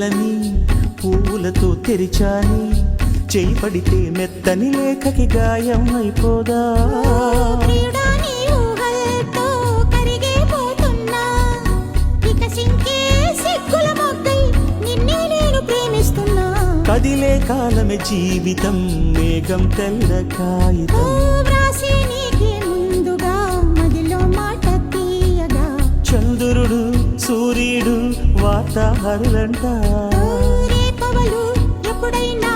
కళ్ళని పూలతో తెరిచాని, చేయి పడితే మెత్తని లేఖకి గాయం అయిపోదా? ప్రియుడా నీ ఊహలతో కరిగిపోతున్నా, వికసించే సిగ్గుల మొగ్గై నిన్నే నేను ప్రేమిస్తున్నా. కదిలే కాలమే జీవితం, మేఘం తెల్ల కాగితం. వ్రాసే నీకే ముందుగా మదిలో మాట తీయగా, చంద్రుడు సూర్యుడు వార్తాహరులంట. రేపవలు ఎప్పుడైనా